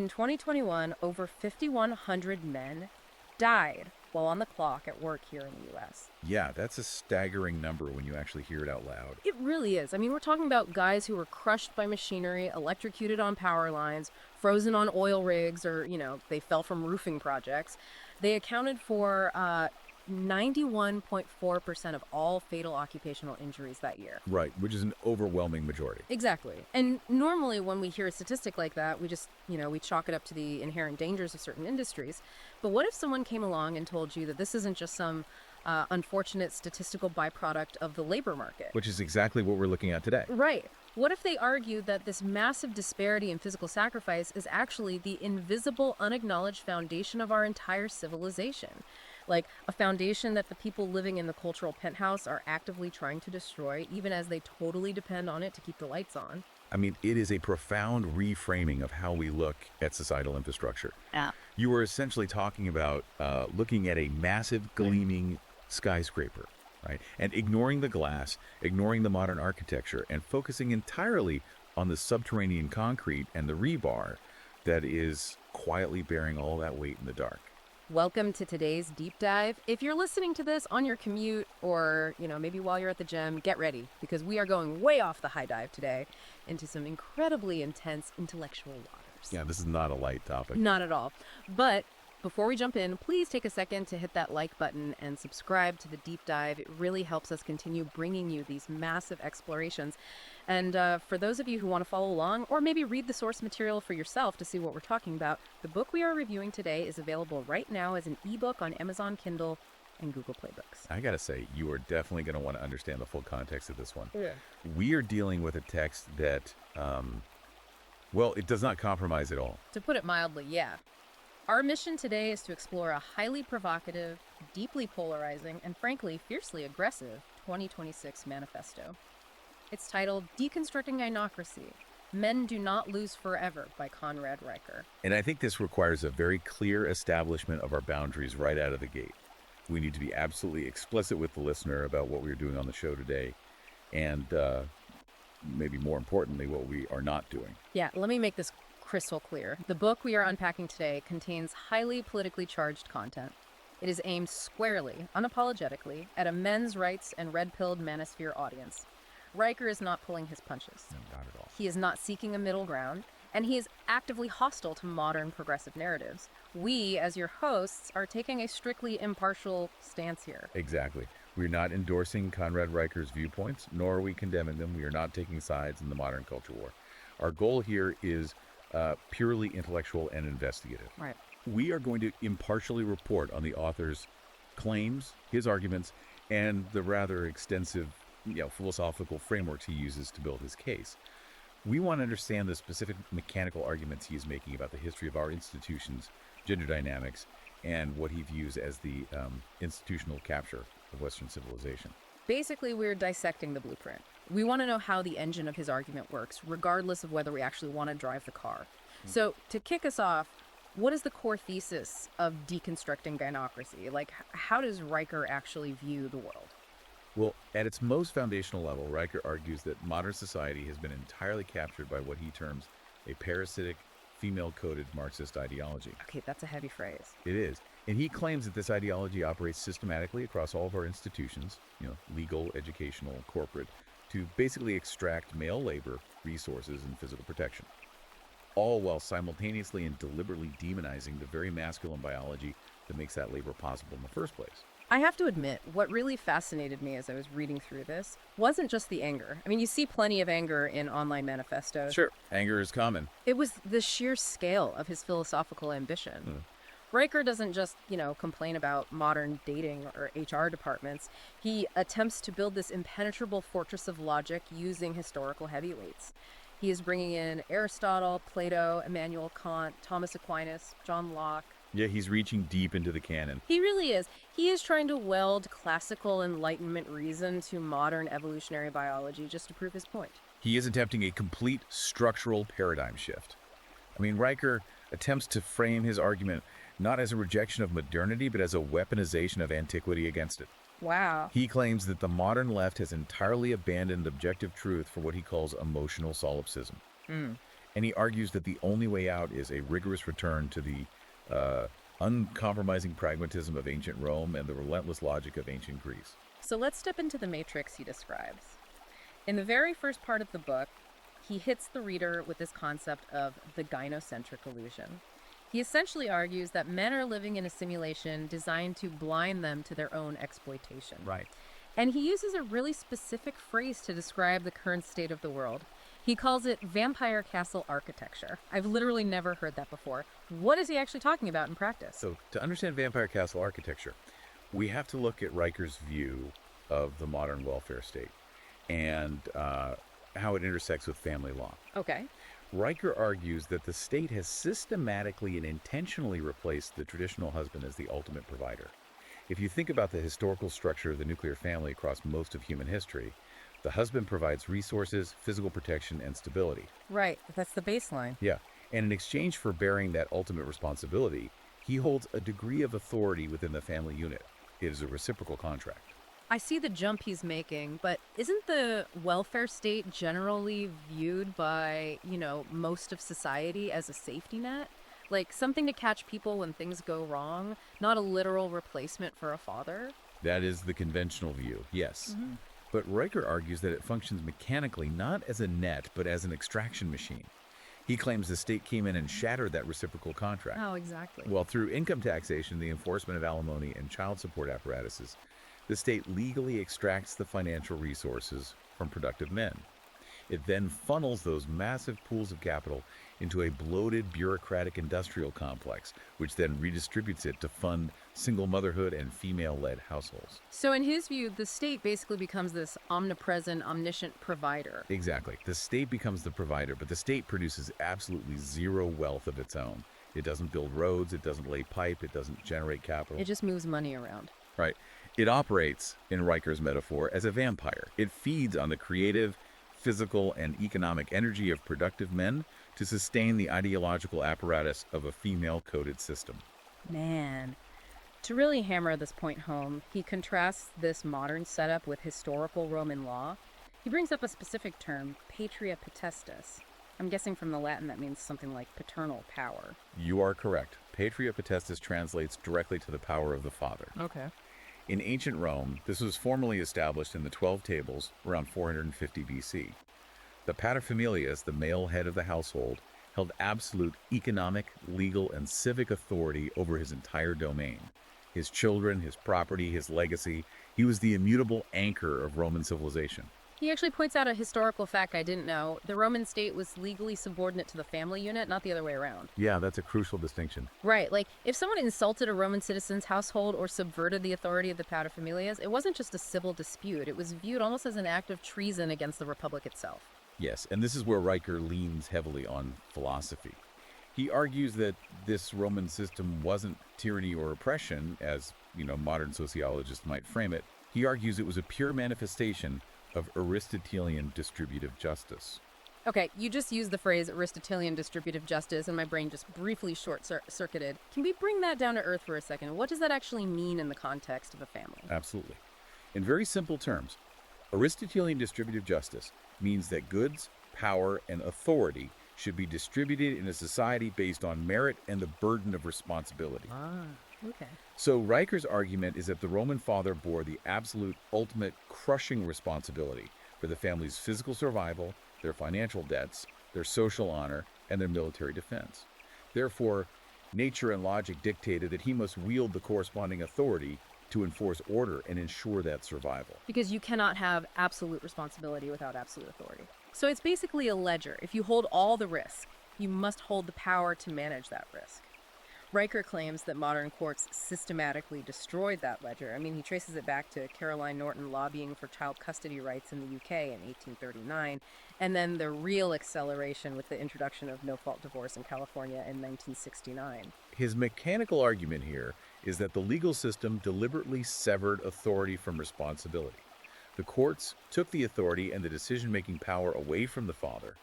In 2021, over 5,100 men died while on the clock at work here in the U.S. Yeah, that's a staggering number when you actually hear it out loud. It really is. I mean, we're talking about guys who were crushed by machinery, electrocuted on power lines, frozen on oil rigs, or, they fell from roofing projects. They accounted for 91.4% of all fatal occupational injuries that year. Right, which is an overwhelming majority. Exactly. And normally when we hear a statistic like that, we just, we chalk it up to the inherent dangers of certain industries. But what if someone came along and told you that this isn't just some unfortunate statistical byproduct of the labor market? Which is exactly what we're looking at today. Right. What if they argued that this massive disparity in physical sacrifice is actually the invisible, unacknowledged foundation of our entire civilization? Like a foundation that the people living in the cultural penthouse are actively trying to destroy, even as they totally depend on it to keep the lights on. I mean, it is a profound reframing of how we look at societal infrastructure. Yeah. You were essentially talking about looking at a massive, gleaming skyscraper, right? And ignoring the glass, ignoring the modern architecture, and focusing entirely on the subterranean concrete and the rebar that is quietly bearing all that weight in the dark. Welcome to today's deep dive. If you're listening to this on your commute or, maybe while you're at the gym, get ready because we are going way off the high dive today into some incredibly intense intellectual waters. Yeah, this is not a light topic. Not at all. But before we jump in, please take a second to hit that like button and subscribe to the deep dive. It really helps us continue bringing you these massive explorations. And for those of you who want to follow along or maybe read the source material for yourself to see what we're talking about, the book we are reviewing today is available right now as an ebook on Amazon Kindle and Google Play Books. I gotta say, you are definitely going to want to understand the full context of this one. Yeah. We are dealing with a text that, it does not compromise at all. To put it mildly, yeah. Our mission today is to explore a highly provocative, deeply polarizing, and frankly, fiercely aggressive 2026 manifesto. It's titled Deconstructing Gynocracy, Men Do Not Lose Forever by Conrad Reicher. And I think this requires a very clear establishment of our boundaries right out of the gate. We need to be absolutely explicit with the listener about what we're doing on the show today, and maybe more importantly, what we are not doing. Yeah, let me make this crystal clear. The book we are unpacking today contains highly politically charged content. It is aimed squarely, unapologetically, at a men's rights and red-pilled manosphere audience. Reicher is not pulling his punches. No, not at all. He is not seeking a middle ground, and he is actively hostile to modern progressive narratives. We, as your hosts, are taking a strictly impartial stance here. Exactly. We're not endorsing Conrad Reicher's viewpoints, nor are we condemning them. We are not taking sides in the modern culture war. Our goal here is purely intellectual and investigative. Right. We are going to impartially report on the author's claims, his arguments, and the rather extensive, philosophical frameworks he uses to build his case. We want to understand the specific mechanical arguments he is making about the history of our institutions, gender dynamics, and what he views as the institutional capture of Western civilization. Basically, we're dissecting the blueprint. We want to know how the engine of his argument works, regardless of whether we actually want to drive the car. So, to kick us off, what is the core thesis of deconstructing gynocracy? Like, how does Reicher actually view the world? Well, at its most foundational level, Reicher argues that modern society has been entirely captured by what he terms a parasitic, female-coded Marxist ideology. Okay, that's a heavy phrase. It is. And he claims that this ideology operates systematically across all of our institutions, legal, educational, corporate, to basically extract male labor, resources, and physical protection. All while simultaneously and deliberately demonizing the very masculine biology that makes that labor possible in the first place. I have to admit, what really fascinated me as I was reading through this wasn't just the anger. I mean, you see plenty of anger in online manifestos. Sure, anger is common. It was the sheer scale of his philosophical ambition. Reicher doesn't just, complain about modern dating or HR departments. He attempts to build this impenetrable fortress of logic using historical heavyweights. He is bringing in Aristotle, Plato, Immanuel Kant, Thomas Aquinas, John Locke. Yeah, he's reaching deep into the canon. He really is. He is trying to weld classical Enlightenment reason to modern evolutionary biology just to prove his point. He is attempting a complete structural paradigm shift. I mean, Reicher attempts to frame his argument not as a rejection of modernity, but as a weaponization of antiquity against it. Wow. He claims that the modern left has entirely abandoned objective truth for what he calls emotional solipsism. And And he argues that the only way out is a rigorous return to the uncompromising pragmatism of ancient Rome and the relentless logic of ancient Greece. So let's step into the matrix he describes. In the very first part of the book, he hits the reader with this concept of the gynocentric illusion. He essentially argues that men are living in a simulation designed to blind them to their own exploitation. Right. And he uses a really specific phrase to describe the current state of the world. He calls it vampire castle architecture. I've literally never heard that before. What is he actually talking about in practice? So to understand vampire castle architecture, we have to look at Riker's view of the modern welfare state and how it intersects with family law. Okay. Riker argues that the state has systematically and intentionally replaced the traditional husband as the ultimate provider. If you think about the historical structure of the nuclear family across most of human history, the husband provides resources, physical protection, and stability. Right. That's the baseline. Yeah. And in exchange for bearing that ultimate responsibility, he holds a degree of authority within the family unit. It is a reciprocal contract. I see the jump he's making, but isn't the welfare state generally viewed by, most of society as a safety net? Like something to catch people when things go wrong, not a literal replacement for a father? That is the conventional view, yes. But Riker argues that it functions mechanically not as a net, but as an extraction machine. He claims the state came in and shattered that reciprocal contract. Oh, exactly. Well, through income taxation, the enforcement of alimony, and child support apparatuses, the state legally extracts the financial resources from productive men. It then funnels those massive pools of capital into a bloated bureaucratic industrial complex, which then redistributes it to fund single motherhood and female-led households. So in his view, the state basically becomes this omnipresent, omniscient provider. Exactly. The state becomes the provider, but the state produces absolutely zero wealth of its own. It doesn't build roads, it doesn't lay pipe, it doesn't generate capital. It just moves money around. Right. It operates, in Riker's metaphor, as a vampire. It feeds on the creative, physical, and economic energy of productive men to sustain the ideological apparatus of a female-coded system. Man. To really hammer this point home, he contrasts this modern setup with historical Roman law. He brings up a specific term, patria potestas. I'm guessing from the Latin that means something like paternal power. You are correct. Patria potestas translates directly to the power of the father. Okay. In ancient Rome, this was formally established in the 12 Tables around 450 BC. The paterfamilias, the male head of the household, held absolute economic, legal, and civic authority over his entire domain. His children, his property, his legacy. He was the immutable anchor of Roman civilization. He actually points out a historical fact I didn't know. The Roman state was legally subordinate to the family unit, not the other way around. Yeah, that's a crucial distinction. Right, like if someone insulted a Roman citizen's household or subverted the authority of the paterfamilias, it wasn't just a civil dispute. It was viewed almost as an act of treason against the republic itself. Yes, and this is where Riker leans heavily on philosophy. He argues that this Roman system wasn't tyranny or oppression, as, modern sociologists might frame it. He argues it was a pure manifestation of Aristotelian distributive justice. Okay, you just used the phrase Aristotelian distributive justice, and my brain just briefly short-circuited. Can we bring that down to earth for a second? What does that actually mean in the context of a family? Absolutely. In very simple terms, Aristotelian distributive justice means that goods, power, and authority should be distributed in a society based on merit and the burden of responsibility. Okay. So Riker's argument is that the Roman father bore the absolute, ultimate, crushing responsibility for the family's physical survival, their financial debts, their social honor, and their military defense. Therefore, nature and logic dictated that he must wield the corresponding authority to enforce order and ensure that survival. Because you cannot have absolute responsibility without absolute authority. So it's basically a ledger. If you hold all the risk, you must hold the power to manage that risk. Riker claims that modern courts systematically destroyed that ledger. I mean, he traces it back to Caroline Norton lobbying for child custody rights in the UK in 1839, and then the real acceleration with the introduction of no-fault divorce in California in 1969. His mechanical argument here is that the legal system deliberately severed authority from responsibility. The courts took the authority and the decision-making power away from the father,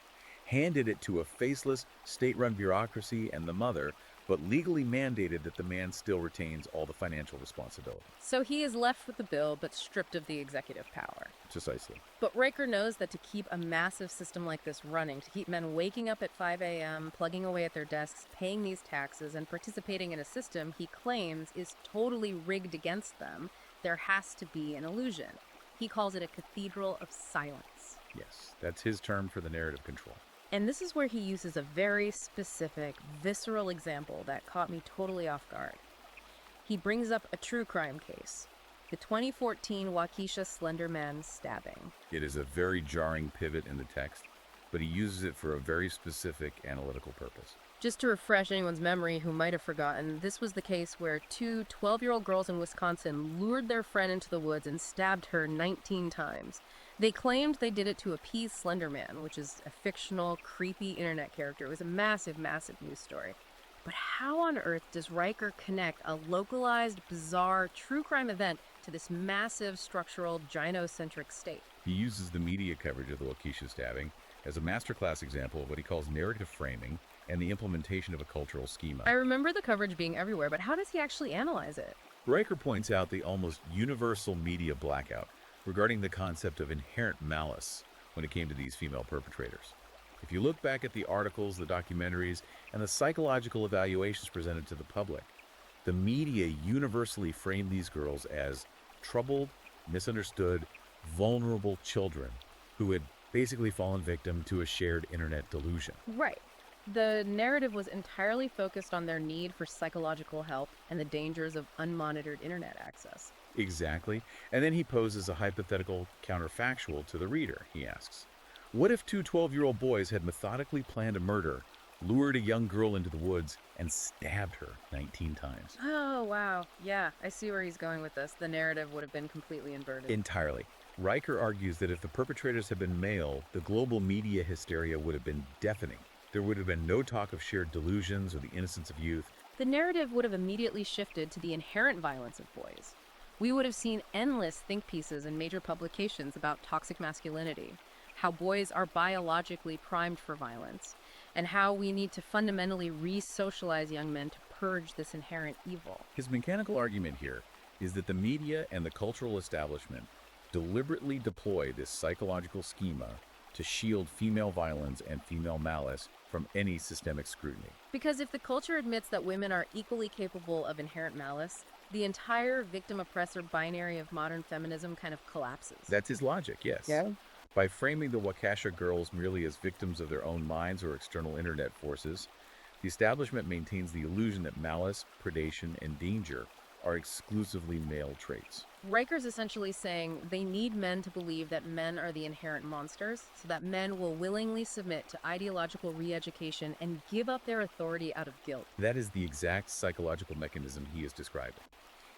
handed it to a faceless, state-run bureaucracy and the mother, but legally mandated that the man still retains all the financial responsibility. So he is left with the bill, but stripped of the executive power. Precisely. But Riker knows that to keep a massive system like this running, to keep men waking up at 5 a.m., plugging away at their desks, paying these taxes, and participating in a system he claims is totally rigged against them, there has to be an illusion. He calls it a cathedral of silence. Yes, that's his term for the narrative control. And this is where he uses a very specific, visceral example that caught me totally off guard. He brings up a true crime case, the 2014 Waukesha Slender Man stabbing. It is a very jarring pivot in the text, but he uses it for a very specific analytical purpose. Just to refresh anyone's memory who might have forgotten, this was the case where two 12-year-old girls in Wisconsin lured their friend into the woods and stabbed her 19 times. They claimed they did it to appease Slender Man, which is a fictional, creepy internet character. It was a massive, massive news story. But how on earth does Riker connect a localized, bizarre, true crime event to this massive, structural, gynocentric state? He uses the media coverage of the Waukesha stabbing as a masterclass example of what he calls narrative framing and the implementation of a cultural schema. I remember the coverage being everywhere, but how does he actually analyze it? Riker points out the almost universal media blackout regarding the concept of inherent malice when it came to these female perpetrators. If you look back at the articles, the documentaries, and the psychological evaluations presented to the public, the media universally framed these girls as troubled, misunderstood, vulnerable children who had basically fallen victim to a shared internet delusion. Right. The narrative was entirely focused on their need for psychological help and the dangers of unmonitored internet access. Exactly. And then he poses a hypothetical counterfactual to the reader. He asks, what if two 12-year-old boys had methodically planned a murder, lured a young girl into the woods, and stabbed her 19 times? Oh, wow. Yeah, I see where he's going with this. The narrative would have been completely inverted. Entirely. Riker argues that if the perpetrators had been male, the global media hysteria would have been deafening. There would have been no talk of shared delusions or the innocence of youth. The narrative would have immediately shifted to the inherent violence of boys. We would have seen endless think pieces in major publications about toxic masculinity, how boys are biologically primed for violence, and how we need to fundamentally re-socialize young men to purge this inherent evil. His mechanical argument here is that the media and the cultural establishment deliberately deploy this psychological schema to shield female violence and female malice from any systemic scrutiny. Because if the culture admits that women are equally capable of inherent malice, the entire victim-oppressor binary of modern feminism kind of collapses. That's his logic, yes. Yeah. By framing the Waukesha girls merely as victims of their own minds or external internet forces, the establishment maintains the illusion that malice, predation, and danger are exclusively male traits. Riker's essentially saying they need men to believe that men are the inherent monsters, so that men will willingly submit to ideological re-education and give up their authority out of guilt. That is the exact psychological mechanism he is describing.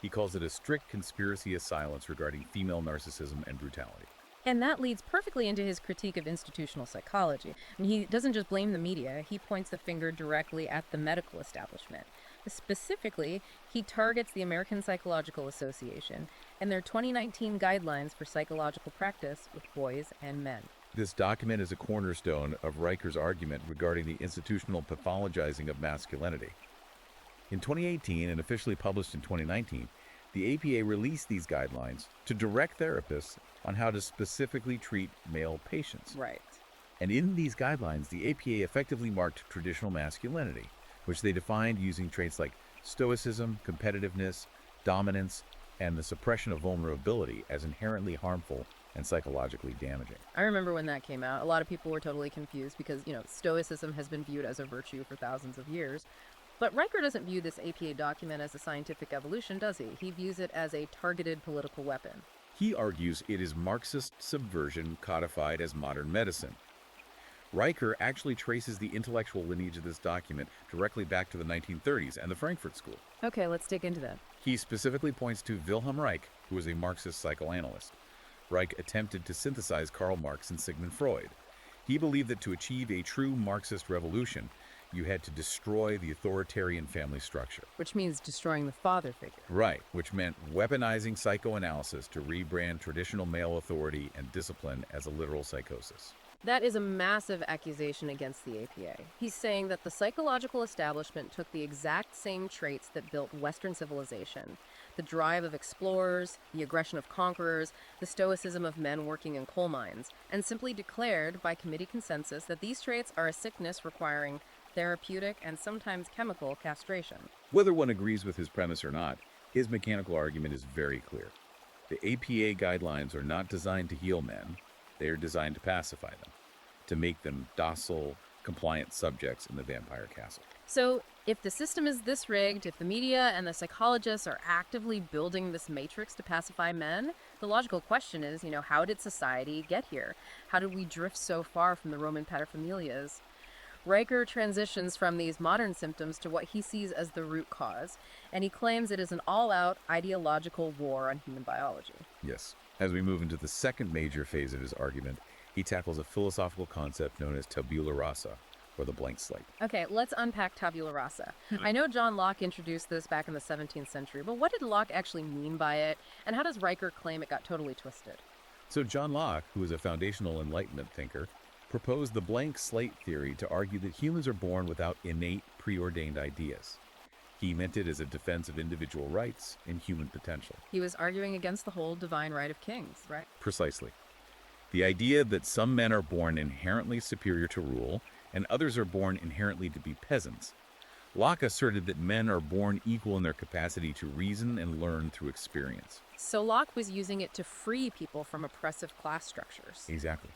He calls it a strict conspiracy of silence regarding female narcissism and brutality. And that leads perfectly into his critique of institutional psychology. And he doesn't just blame the media, he points the finger directly at the medical establishment. Specifically, he targets the American Psychological Association and their 2019 guidelines for psychological practice with boys and men. This document is a cornerstone of Riker's argument regarding the institutional pathologizing of masculinity. In 2018 and officially published in 2019, the APA released these guidelines to direct therapists on how to specifically treat male patients. Right. And in these guidelines, the APA effectively marked traditional masculinity, which they defined using traits like stoicism, competitiveness, dominance, and the suppression of vulnerability as inherently harmful and psychologically damaging. I remember when that came out, a lot of people were totally confused because, stoicism has been viewed as a virtue for thousands of years. But Riker doesn't view this APA document as a scientific evolution, does he? He views it as a targeted political weapon. He argues it is Marxist subversion codified as modern medicine. Riker actually traces the intellectual lineage of this document directly back to the 1930s and the Frankfurt School. Okay, let's dig into that. He specifically points to Wilhelm Reich, who was a Marxist psychoanalyst. Reich attempted to synthesize Karl Marx and Sigmund Freud. He believed that to achieve a true Marxist revolution, you had to destroy the authoritarian family structure. Which means destroying the father figure. Right, which meant weaponizing psychoanalysis to rebrand traditional male authority and discipline as a literal psychosis. That is a massive accusation against the APA. He's saying that the psychological establishment took the exact same traits that built Western civilization: the drive of explorers, the aggression of conquerors, the stoicism of men working in coal mines, and simply declared by committee consensus that these traits are a sickness requiring therapeutic and sometimes chemical castration. Whether one agrees with his premise or not, his mechanical argument is very clear. The APA guidelines are not designed to heal men, they are designed to pacify them, to make them docile, compliant subjects in the vampire castle. So, if the system is this rigged, if the media and the psychologists are actively building this matrix to pacify men, the logical question is, how did society get here? How did we drift so far from the Roman paterfamilias? Riker transitions from these modern symptoms to what he sees as the root cause, and he claims it is an all-out ideological war on human biology. Yes. As we move into the second major phase of his argument, he tackles a philosophical concept known as tabula rasa, or the blank slate. Okay, let's unpack tabula rasa. I know John Locke introduced this back in the 17th century, but what did Locke actually mean by it, and how does Riker claim it got totally twisted? So John Locke, who is a foundational Enlightenment thinker, proposed the blank slate theory to argue that humans are born without innate, preordained ideas. He meant it as a defense of individual rights and human potential. He was arguing against the whole divine right of kings, right? Precisely. The idea that some men are born inherently superior to rule and others are born inherently to be peasants. Locke asserted that men are born equal in their capacity to reason and learn through experience. So Locke was using it to free people from oppressive class structures. Exactly.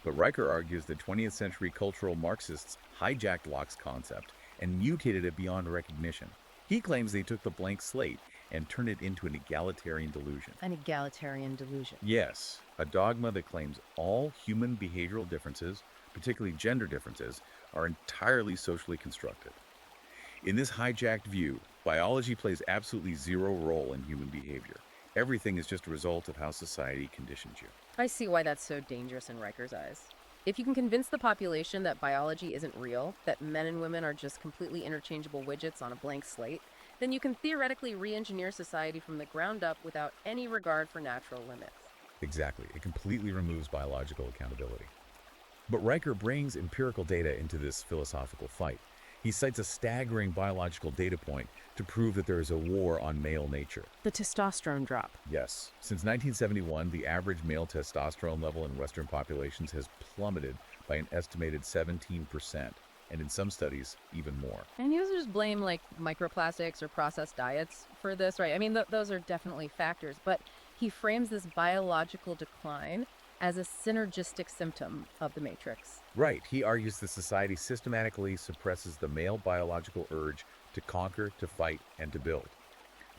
But Riker argues that 20th century cultural Marxists hijacked Locke's concept and mutated it beyond recognition. He claims they took the blank slate and turned it into an egalitarian delusion. An egalitarian delusion. Yes, a dogma that claims all human behavioral differences, particularly gender differences, are entirely socially constructed. In this hijacked view, biology plays absolutely zero role in human behavior. Everything is just a result of how society conditions you. I see why that's so dangerous in Riker's eyes. If you can convince the population that biology isn't real, that men and women are just completely interchangeable widgets on a blank slate, then you can theoretically re-engineer society from the ground up without any regard for natural limits. Exactly. It completely removes biological accountability. But Riker brings empirical data into this philosophical fight. He cites a staggering biological data point to prove that there is a war on male nature. The testosterone drop. Yes. Since 1971, the average male testosterone level in Western populations has plummeted by an estimated 17%, and in some studies, even more. And users blame microplastics or processed diets for this, right? I mean, those are definitely factors, but he frames this biological decline as a synergistic symptom of the matrix. Right. He argues that society systematically suppresses the male biological urge to conquer, to fight, and to build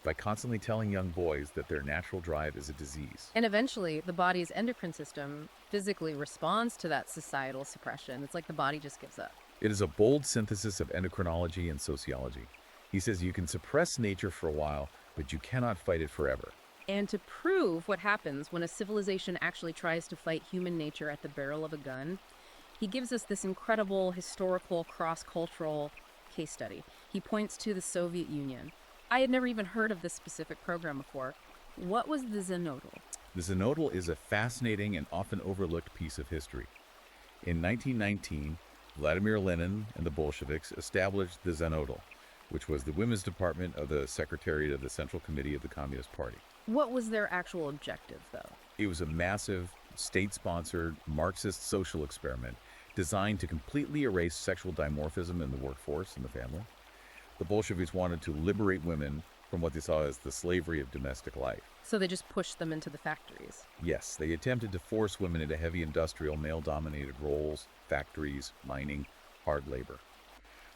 by constantly telling young boys that their natural drive is a disease. And eventually, the body's endocrine system physically responds to that societal suppression. It's like the body just gives up. It is a bold synthesis of endocrinology and sociology. He says you can suppress nature for a while, but you cannot fight it forever. And to prove what happens when a civilization actually tries to fight human nature at the barrel of a gun, he gives us this incredible historical cross-cultural case study. He points to the Soviet Union. I had never even heard of this specific program before. What was the Zenodal? The Zenodal is a fascinating and often overlooked piece of history. In 1919, Vladimir Lenin and the Bolsheviks established the Zenodal, which was the women's department of the Secretariat of the Central Committee of the Communist Party. What was their actual objective, though? It was a massive, state-sponsored, Marxist social experiment designed to completely erase sexual dimorphism in the workforce and the family. The Bolsheviks wanted to liberate women from what they saw as the slavery of domestic life. So they just pushed them into the factories. Yes, they attempted to force women into heavy industrial, male-dominated roles, factories, mining, hard labor.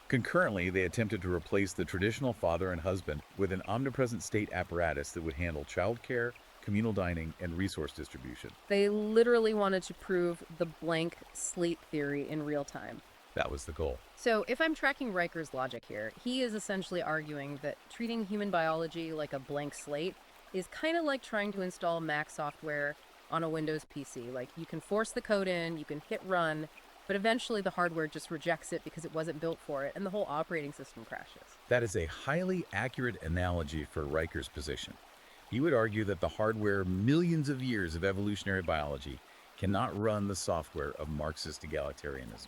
Concurrently, they attempted to replace the traditional father and husband with an omnipresent state apparatus that would handle childcare, communal dining, and resource distribution. They literally wanted to prove the blank slate theory in real time. That was the goal. So if I'm tracking Riker's logic here, he is essentially arguing that treating human biology like a blank slate is kind of like trying to install Mac software on a Windows PC. Like, you can force the code in, you can hit run, but eventually the hardware just rejects it because it wasn't built for it, and the whole operating system crashes. That is a highly accurate analogy for Riker's position. He would argue that the hardware millions of years of evolutionary biology cannot run the software of Marxist egalitarianism.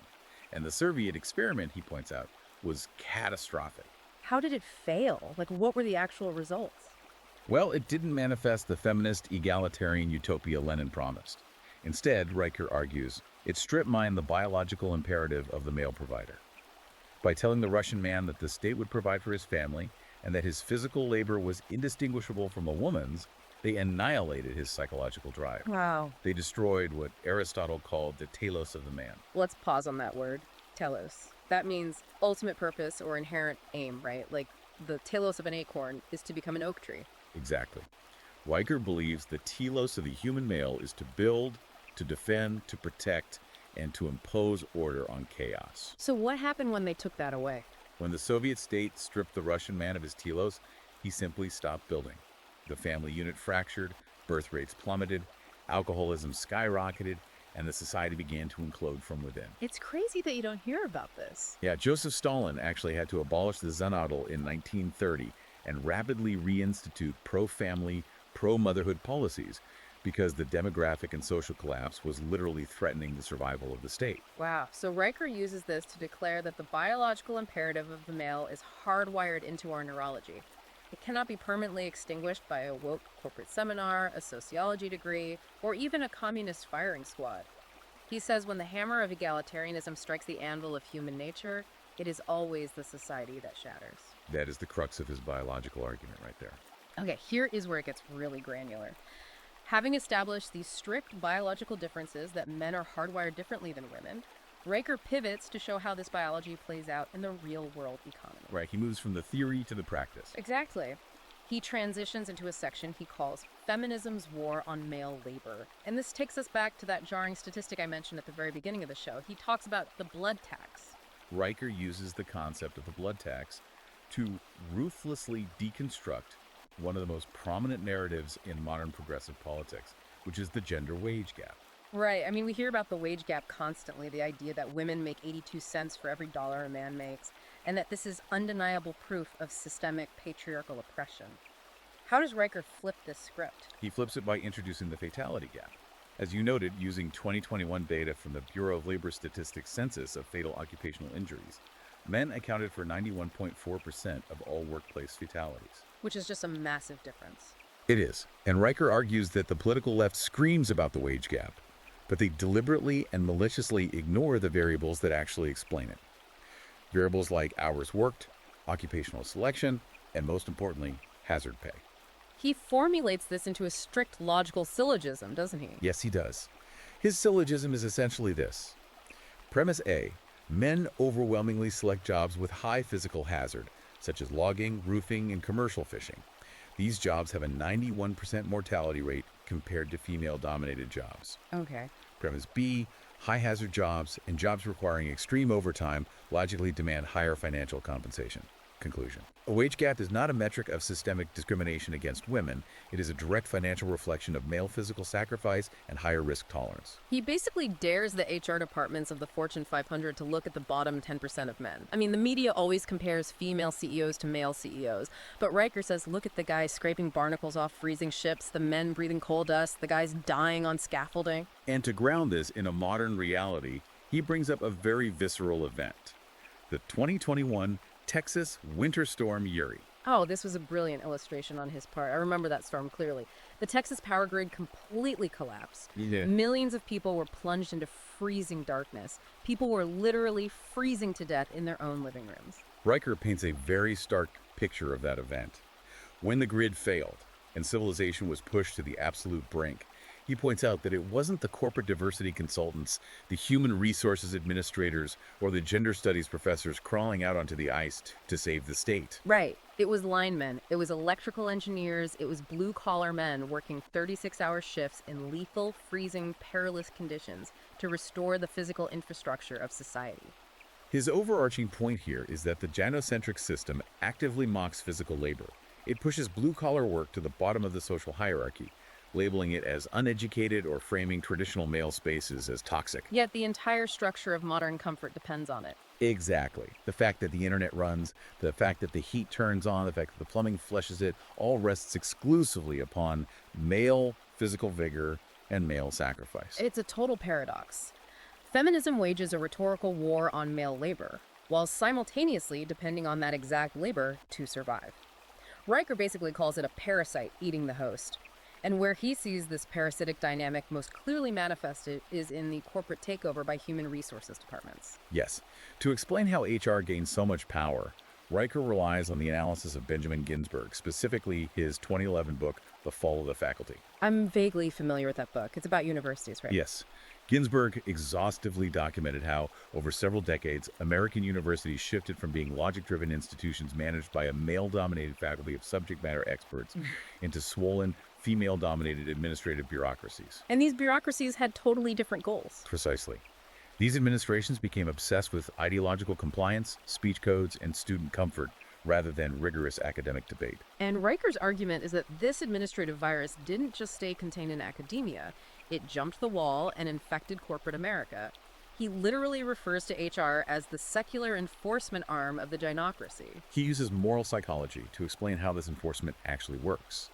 And the Soviet experiment, he points out, was catastrophic. How did it fail? Like, what were the actual results? Well, it didn't manifest the feminist egalitarian utopia Lenin promised. Instead, Riker argues, it strip-mined the biological imperative of the male provider. By telling the Russian man that the state would provide for his family and that his physical labor was indistinguishable from a woman's, they annihilated his psychological drive. Wow. They destroyed what Aristotle called the telos of the man. Let's pause on that word, telos. That means ultimate purpose or inherent aim, right? Like the telos of an acorn is to become an oak tree. Exactly. Riker believes the telos of the human male is to build, to defend, to protect, and to impose order on chaos. So what happened when they took that away? When the Soviet state stripped the Russian man of his telos, he simply stopped building. The family unit fractured, birth rates plummeted, alcoholism skyrocketed, and the society began to implode from within. It's crazy that you don't hear about this. Yeah, Joseph Stalin actually had to abolish the Zanadel in 1930 and rapidly reinstitute pro-family, pro-motherhood policies because the demographic and social collapse was literally threatening the survival of the state. Wow. So Riker uses this to declare that the biological imperative of the male is hardwired into our neurology. It cannot be permanently extinguished by a woke corporate seminar, a sociology degree, or even a communist firing squad. He says when the hammer of egalitarianism strikes the anvil of human nature, it is always the society that shatters. That is the crux of his biological argument right there. Okay, here is where it gets really granular. Having established these strict biological differences that men are hardwired differently than women, Riker pivots to show how this biology plays out in the real-world economy. Right, he moves from the theory to the practice. Exactly. He transitions into a section he calls Feminism's War on Male Labor. And this takes us back to that jarring statistic I mentioned at the very beginning of the show. He talks about the blood tax. Riker uses the concept of the blood tax to ruthlessly deconstruct one of the most prominent narratives in modern progressive politics, which is the gender wage gap. Right. I mean, we hear about the wage gap constantly, the idea that women make 82 cents for every dollar a man makes, and that this is undeniable proof of systemic patriarchal oppression. How does Riker flip this script? He flips it by introducing the fatality gap. As you noted, using 2021 data from the Bureau of Labor Statistics census of fatal occupational injuries, men accounted for 91.4% of all workplace fatalities. Which is just a massive difference. It is, and Riker argues that the political left screams about the wage gap, but they deliberately and maliciously ignore the variables that actually explain it. Variables like hours worked, occupational selection, and most importantly, hazard pay. He formulates this into a strict logical syllogism, doesn't he? Yes, he does. His syllogism is essentially this. Premise A, men overwhelmingly select jobs with high physical hazard, such as logging, roofing, and commercial fishing. These jobs have a 91% mortality rate compared to female-dominated jobs. Okay. Premise B, high-hazard jobs and jobs requiring extreme overtime logically demand higher financial compensation. Conclusion. A wage gap is not a metric of systemic discrimination against women. It is a direct financial reflection of male physical sacrifice and higher risk tolerance. He basically dares the HR departments of the Fortune 500 to look at the bottom 10% of men. I mean, the media always compares female CEOs to male CEOs, but Riker says, look at the guys scraping barnacles off freezing ships, the men breathing coal dust, the guys dying on scaffolding. And to ground this in a modern reality, he brings up a very visceral event. The 2021 Texas winter storm Uri. Oh, this was a brilliant illustration on his part. I remember that storm clearly. The Texas power grid completely collapsed. Yeah. Millions of people were plunged into freezing darkness. People were literally freezing to death in their own living rooms. Riker paints a very stark picture of that event. When the grid failed and civilization was pushed to the absolute brink, he points out that it wasn't the corporate diversity consultants, the human resources administrators, or the gender studies professors crawling out onto the ice to save the state. Right. It was linemen. It was electrical engineers. It was blue-collar men working 36-hour shifts in lethal, freezing, perilous conditions to restore the physical infrastructure of society. His overarching point here is that the gynocentric system actively mocks physical labor. It pushes blue-collar work to the bottom of the social hierarchy, labeling it as uneducated or framing traditional male spaces as toxic. Yet the entire structure of modern comfort depends on it. Exactly. The fact that the internet runs, the fact that the heat turns on, the fact that the plumbing flushes it, all rests exclusively upon male physical vigor and male sacrifice. It's a total paradox. Feminism wages a rhetorical war on male labor, while simultaneously depending on that exact labor to survive. Riker basically calls it a parasite eating the host. And where he sees this parasitic dynamic most clearly manifested is in the corporate takeover by human resources departments. Yes. To explain how HR gains so much power, Riker relies on the analysis of Benjamin Ginsberg, specifically his 2011 book, The Fall of the Faculty. I'm vaguely familiar with that book. It's about universities, right? Yes. Ginsberg exhaustively documented how, over several decades, American universities shifted from being logic-driven institutions managed by a male-dominated faculty of subject matter experts into swollen, female-dominated administrative bureaucracies. And these bureaucracies had totally different goals. Precisely. These administrations became obsessed with ideological compliance, speech codes, and student comfort, rather than rigorous academic debate. And Riker's argument is that this administrative virus didn't just stay contained in academia. It jumped the wall and infected corporate America. He literally refers to HR as the secular enforcement arm of the gynocracy. He uses moral psychology to explain how this enforcement actually works.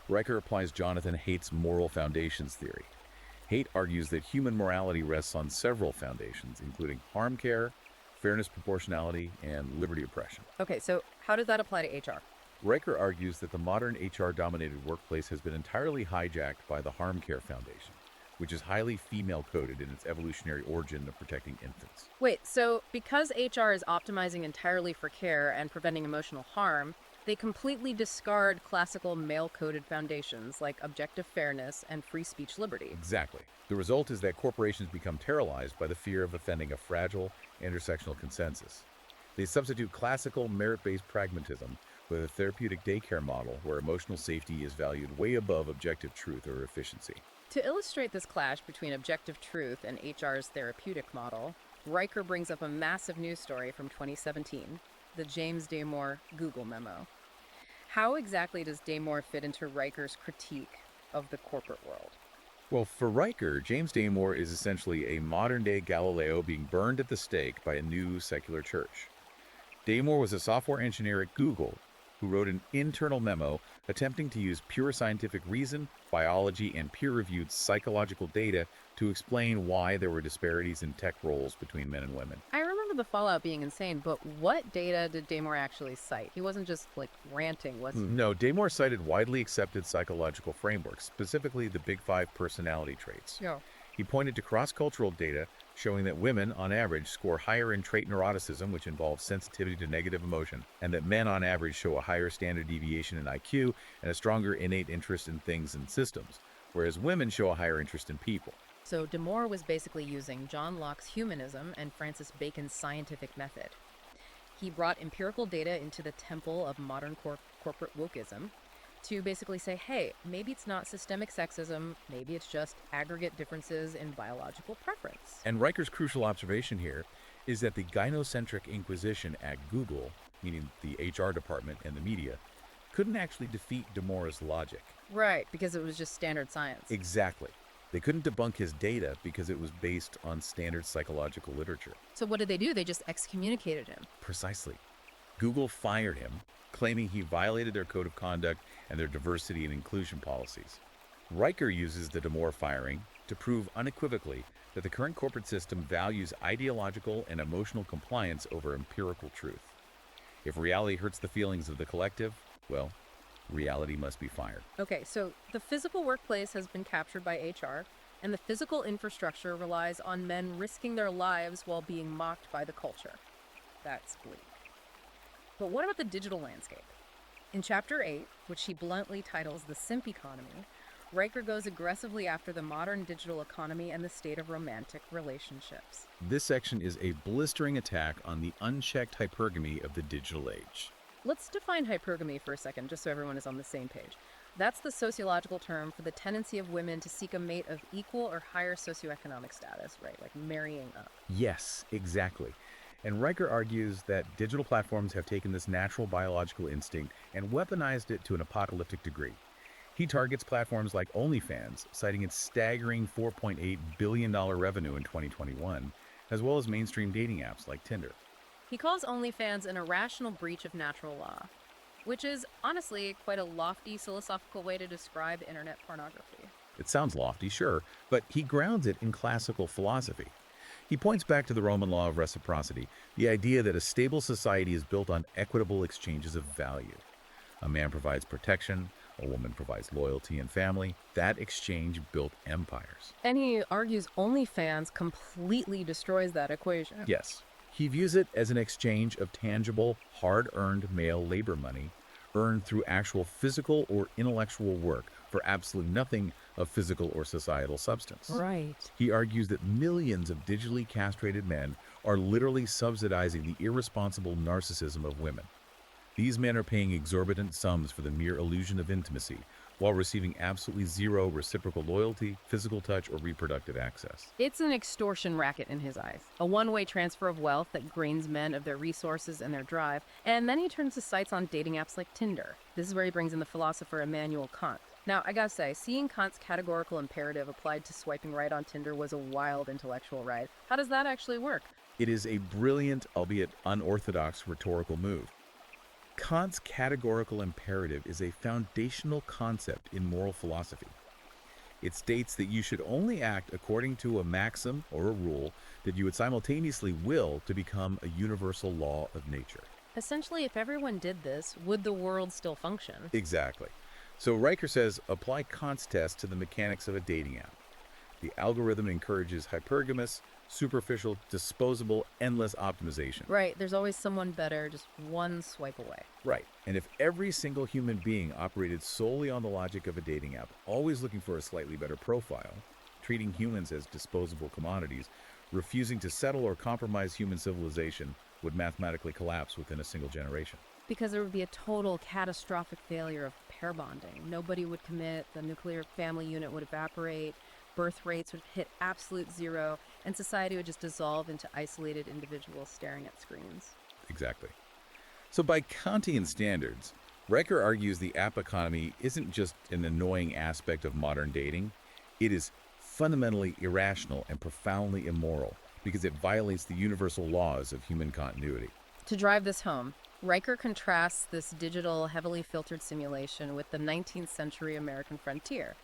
Riker applies Jonathan Haidt's moral foundations theory. Haidt argues that human morality rests on several foundations, including harm care, fairness proportionality, and liberty oppression. Okay, so how does that apply to HR? Riker argues that the modern HR-dominated workplace has been entirely hijacked by the Harm Care Foundation, which is highly female-coded in its evolutionary origin of protecting infants. Wait, so because HR is optimizing entirely for care and preventing emotional harm, they completely discard classical male-coded foundations like objective fairness and free speech liberty. Exactly. The result is that corporations become terrorized by the fear of offending a fragile, intersectional consensus. They substitute classical, merit-based pragmatism with a therapeutic daycare model where emotional safety is valued way above objective truth or efficiency. To illustrate this clash between objective truth and HR's therapeutic model, Riker brings up a massive news story from 2017, the James Damore Google memo. How exactly does Damore fit into Riker's critique of the corporate world? Well, for Riker, James Damore is essentially a modern-day Galileo being burned at the stake by a new secular church. Damore was a software engineer at Google who wrote an internal memo attempting to use pure scientific reason, biology, and peer-reviewed psychological data to explain why there were disparities in tech roles between men and women. I remember the fallout being insane, but what data did Damore actually cite? He wasn't just, ranting, was he? No, Damore cited widely accepted psychological frameworks, specifically the Big Five personality traits. Yeah. He pointed to cross-cultural data showing that women, on average, score higher in trait neuroticism, which involves sensitivity to negative emotion, and that men, on average, show a higher standard deviation in IQ and a stronger innate interest in things and systems, whereas women show a higher interest in people. So Damore was basically using John Locke's humanism and Francis Bacon's scientific method. He brought empirical data into the temple of modern corporate wokeism to basically say, hey, maybe it's not systemic sexism, maybe it's just aggregate differences in biological preference. And Riker's crucial observation here is that the gynocentric inquisition at Google, meaning the HR department and the media, couldn't actually defeat Damore's logic. Right, because it was just standard science. Exactly. They couldn't debunk his data because it was based on standard psychological literature. So what did they do? They just excommunicated him. Precisely. Google fired him, claiming he violated their code of conduct and their diversity and inclusion policies. Riker uses the Damore firing to prove unequivocally that the current corporate system values ideological and emotional compliance over empirical truth. If reality hurts the feelings of the collective, well, reality must be fired. Okay, so the physical workplace has been captured by HR, and the physical infrastructure relies on men risking their lives while being mocked by the culture. That's bleak. But what about the digital landscape? In Chapter 8, which he bluntly titles The Simp Economy, Riker goes aggressively after the modern digital economy and the state of romantic relationships. This section is a blistering attack on the unchecked hypergamy of the digital age. Let's define hypergamy for a second, just so everyone is on the same page. That's the sociological term for the tendency of women to seek a mate of equal or higher socioeconomic status, right? Like marrying up. Yes, exactly. And Riker argues that digital platforms have taken this natural biological instinct and weaponized it to an apocalyptic degree. He targets platforms like OnlyFans, citing its staggering $4.8 billion revenue in 2021, as well as mainstream dating apps like Tinder. He calls OnlyFans an irrational breach of natural law, which is honestly quite a lofty philosophical way to describe internet pornography. It sounds lofty, sure, but he grounds it in classical philosophy. He points back to the Roman law of reciprocity, the idea that a stable society is built on equitable exchanges of value. A man provides protection, a woman provides loyalty and family. That exchange built empires. And he argues OnlyFans completely destroys that equation. Yes, he views it as an exchange of tangible, hard-earned male labor money earned through actual physical or intellectual work for absolutely nothing of physical or societal substance. Right. He argues that millions of digitally castrated men are literally subsidizing the irresponsible narcissism of women. These men are paying exorbitant sums for the mere illusion of intimacy, while receiving absolutely zero reciprocal loyalty, physical touch, or reproductive access. It's an extortion racket in his eyes, a one-way transfer of wealth that drains men of their resources and their drive, and then he turns his sights on dating apps like Tinder. This is where he brings in the philosopher Immanuel Kant. Now, I gotta say, seeing Kant's categorical imperative applied to swiping right on Tinder was a wild intellectual ride. How does that actually work? It is a brilliant, albeit unorthodox, rhetorical move. Kant's categorical imperative is a foundational concept in moral philosophy. It states that you should only act according to a maxim or a rule that you would simultaneously will to become a universal law of nature. Essentially, if everyone did this, would the world still function? Exactly. So Riker says, apply Kant's test to the mechanics of a dating app. The algorithm encourages hypergamous, superficial, disposable, endless optimization. Right, there's always someone better, just one swipe away. Right. And if every single human being operated solely on the logic of a dating app, always looking for a slightly better profile, treating humans as disposable commodities, refusing to settle or compromise human civilization would mathematically collapse within a single generation. Because there would be a total catastrophic failure of pair bonding. Nobody would commit, the nuclear family unit would evaporate, birth rates would hit absolute zero, and society would just dissolve into isolated individuals staring at screens. Exactly. So by Kantian standards, Riker argues the app economy isn't just an annoying aspect of modern dating, it is fundamentally irrational and profoundly immoral because it violates the universal laws of human continuity. To drive this home, Riker contrasts this digital, heavily filtered simulation with the 19th century American frontier.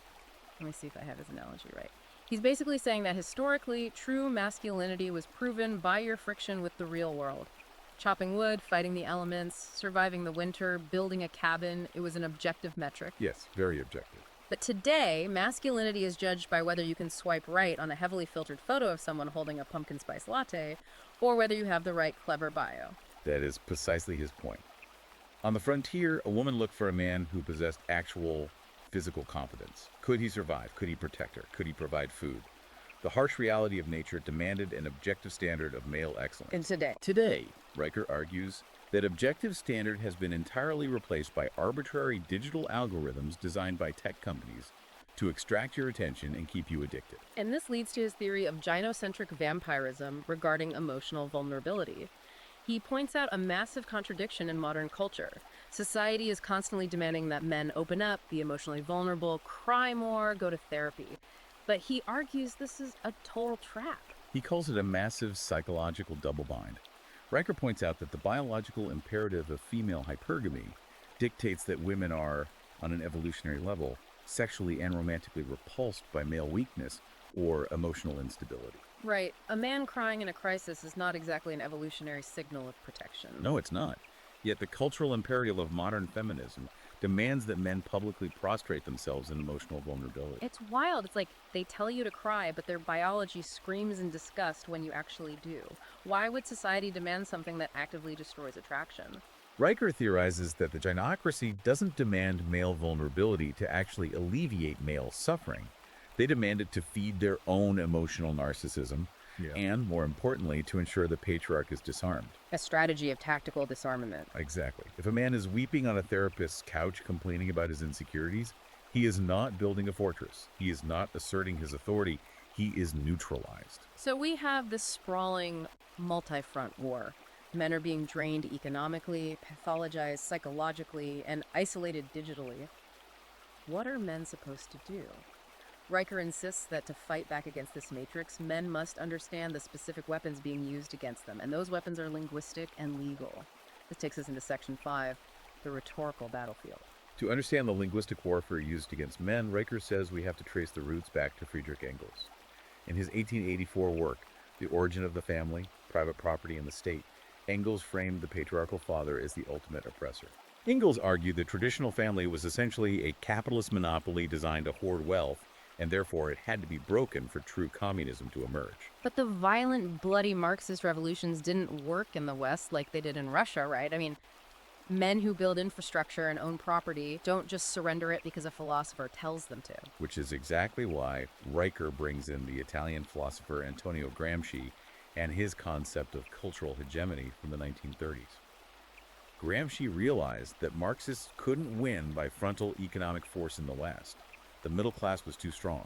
Let me see if I have his analogy right. He's basically saying that historically, true masculinity was proven by your friction with the real world. Chopping wood, fighting the elements, surviving the winter, building a cabin, it was an objective metric. Yes, very objective. But today, masculinity is judged by whether you can swipe right on a heavily filtered photo of someone holding a pumpkin spice latte, or whether you have the right clever bio. That is precisely his point. On the frontier, a woman looked for a man who possessed actual physical competence. Could he survive? Could he protect her? Could he provide food? The harsh reality of nature demanded an objective standard of male excellence. And today? Today, Riker argues that objective standard has been entirely replaced by arbitrary digital algorithms designed by tech companies to extract your attention and keep you addicted. And this leads to his theory of gynocentric vampirism regarding emotional vulnerability. He points out a massive contradiction in modern culture. Society is constantly demanding that men open up, be emotionally vulnerable, cry more, go to therapy. But he argues this is a total trap. He calls it a massive psychological double bind. Riker points out that the biological imperative of female hypergamy dictates that women are, on an evolutionary level, sexually and romantically repulsed by male weakness or emotional instability. Right. A man crying in a crisis is not exactly an evolutionary signal of protection. No, it's not. Yet the cultural imperative of modern feminism demands that men publicly prostrate themselves in emotional vulnerability. It's wild. It's like they tell you to cry, but their biology screams in disgust when you actually do. Why would society demand something that actively destroys attraction? Riker theorizes that the gynocracy doesn't demand male vulnerability to actually alleviate male suffering. They demand it to feed their own emotional narcissism and, more importantly, to ensure the patriarch is disarmed. A strategy of tactical disarmament. Exactly. If a man is weeping on a therapist's couch complaining about his insecurities, he is not building a fortress. He is not asserting his authority. He is neutralized. So we have this sprawling multi-front war. Men are being drained economically, pathologized psychologically, and isolated digitally. What are men supposed to do? Riker insists that to fight back against this matrix, men must understand the specific weapons being used against them, and those weapons are linguistic and legal. This takes us into Section 5, the rhetorical battlefield. To understand the linguistic warfare used against men, Riker says we have to trace the roots back to Friedrich Engels. In his 1884 work, The Origin of the Family, Private Property and the State, Engels framed the patriarchal father as the ultimate oppressor. Engels argued the traditional family was essentially a capitalist monopoly designed to hoard wealth, and therefore it had to be broken for true communism to emerge. But the violent, bloody Marxist revolutions didn't work in the West like they did in Russia, right? I mean, men who build infrastructure and own property don't just surrender it because a philosopher tells them to. Which is exactly why Riker brings in the Italian philosopher Antonio Gramsci and his concept of cultural hegemony from the 1930s. Gramsci realized that Marxists couldn't win by frontal economic force in the West. The middle class was too strong.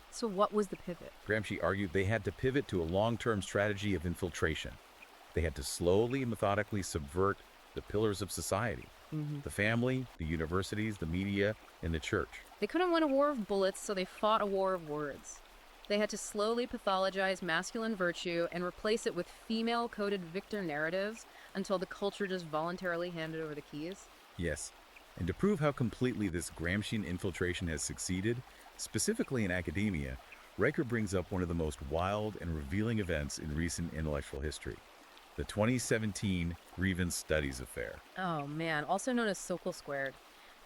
So what was the pivot? Gramsci argued they had to pivot to a long-term strategy of infiltration. They had to slowly and methodically subvert the pillars of society, the family, the universities, the media, and the church. They couldn't win a war of bullets, so they fought a war of words. They had to slowly pathologize masculine virtue and replace it with female-coded victor narratives until the culture just voluntarily handed over the keys. Yes, and to prove how completely this Gramscian infiltration has succeeded, specifically in academia, Riker brings up one of the most wild and revealing events in recent intellectual history: the 2017 Grievance Studies Affair. Oh man, also known as Sokal Squared.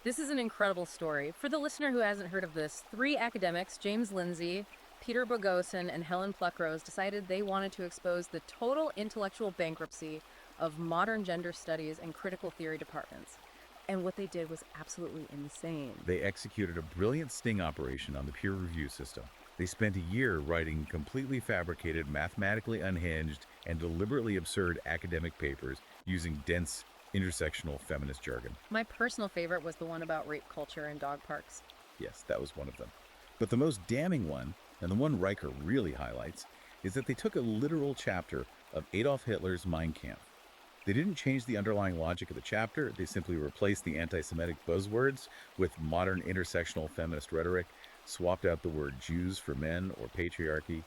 This is an incredible story. For the listener who hasn't heard of this, 3 academics, James Lindsay, Peter Boghossian, and Helen Pluckrose, decided they wanted to expose the total intellectual bankruptcy of modern gender studies and critical theory departments. And what they did was absolutely insane. They executed a brilliant sting operation on the peer review system. They spent a year writing completely fabricated, mathematically unhinged, and deliberately absurd academic papers using dense, intersectional feminist jargon. My personal favorite was the one about rape culture in dog parks. Yes, that was one of them. But the most damning one, and the one Riker really highlights, is that they took a literal chapter of Adolf Hitler's Mein Kampf. They didn't change the underlying logic of the chapter, they simply replaced the anti-Semitic buzzwords with modern intersectional feminist rhetoric, swapped out the word Jews for men or patriarchy,